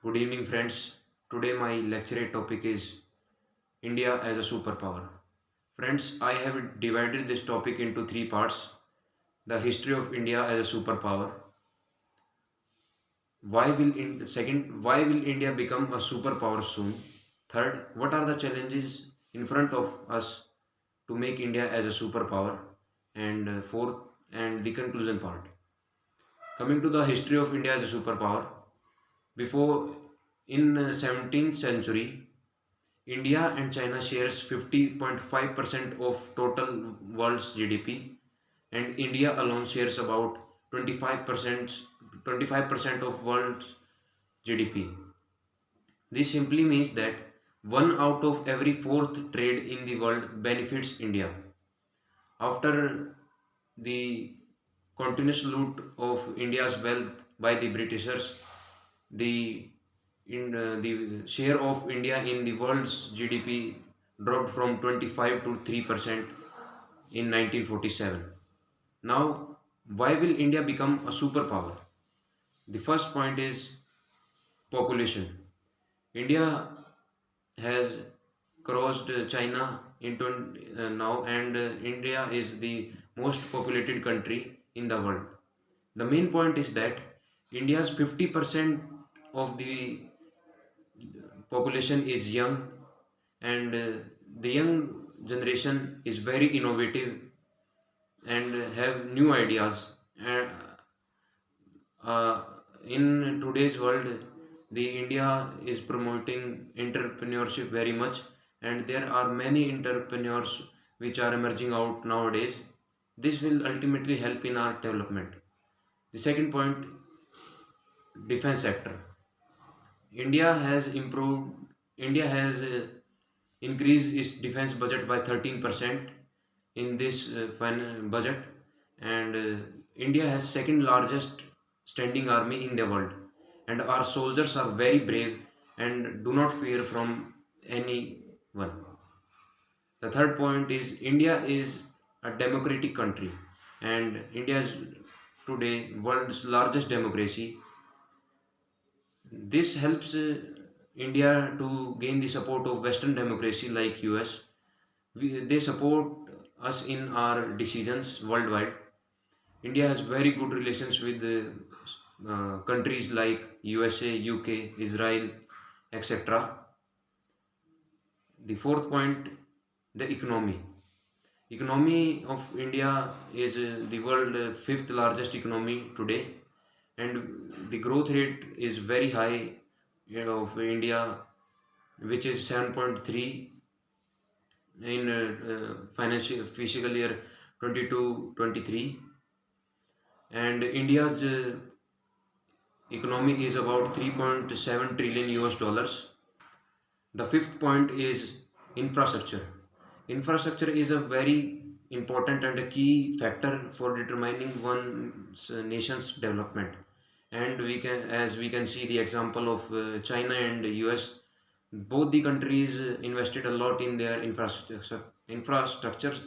Good evening, friends. Today, my lecture topic is India as a superpower. Friends, I have divided this topic into three parts: the history of India as a superpower, why will India become a superpower soon? Third, what are the challenges in front of us to make India as a superpower? And fourth, and the conclusion part. Coming to the history of India as a superpower, before in 17th century, India and China shares 50.5% of total world's GDP, and India alone shares about 25% of world's GDP. This simply means that one out of every fourth trade in the world benefits India. After the continuous loot of India's wealth by the Britishers, the the share of India in the world's GDP dropped from 25 to 3% in 1947. Now, why will India become a superpower? The first point is population. India has crossed China into now, and India is the most populated country in the world. The main point is that India's 50% of the population is young, and the young generation is very innovative and have new ideas. And uh, in today's world, the India is promoting entrepreneurship very much, and there are many entrepreneurs which are emerging out nowadays. This will ultimately help in our development. The second point, defense sector. India has increased its defense budget by 13% in this budget, and India has second largest standing army in the world, and our soldiers are very brave and do not fear from anyone. The third point is India is a democratic country, and India is today world's largest democracy. This helps India to gain the support of Western democracy like US. They support us in our decisions worldwide. India has very good relations with countries like USA, UK, Israel, etc. The fourth point, the economy. Economy of India is the world fifth largest economy today, and the growth rate is very high of India, which is 7.3 in financial fiscal year 22-23, and India's economy is about 3.7 trillion US dollars. The fifth point is infrastructure. Infrastructure is a very important and a key factor for determining one nation's development. And as we can see the example of China and US, both the countries invested a lot in their infrastructures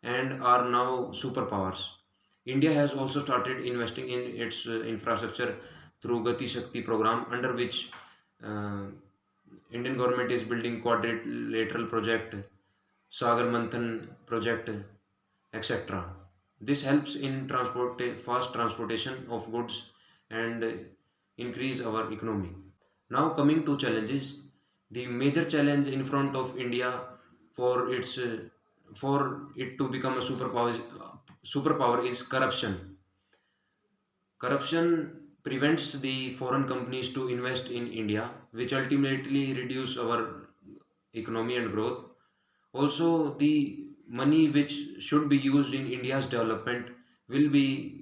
and are now superpowers. India has also started investing in its infrastructure through Gati Shakti program, under which uh, Indian government is building quadrilateral project, Sagar Manthan project, etc. This helps in fast transportation of goods and increase our economy. Now coming to challenges, the major challenge in front of India for its for it to become a superpower is corruption. Corruption prevents the foreign companies to invest in India, which ultimately reduce our economy and growth. Also, the money which should be used in India's development will be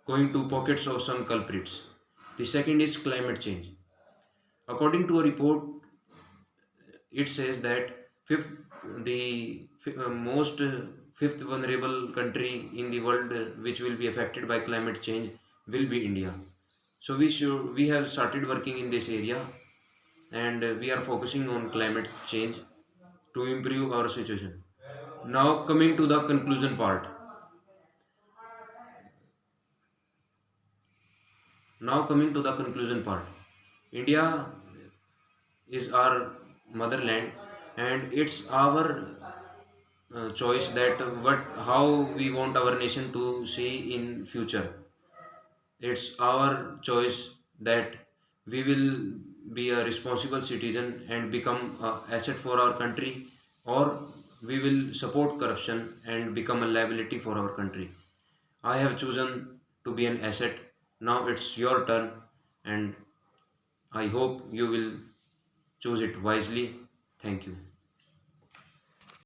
going to pockets of some culprits. The second is climate change. According to a report, it says that fifth, most fifth vulnerable country in the world which will be affected by climate change will be India. So we have started working in this area, and we are focusing on climate change to improve our situation. Now coming to the conclusion part. Now coming to the conclusion part. India is our motherland, and it's our choice that what how we want our nation to see in future. It's our choice that we will be a responsible citizen and become an asset for our country, or we will support corruption and become a liability for our country. I have chosen to be an asset. Now it's your turn, and I hope you will choose it wisely. Thank you.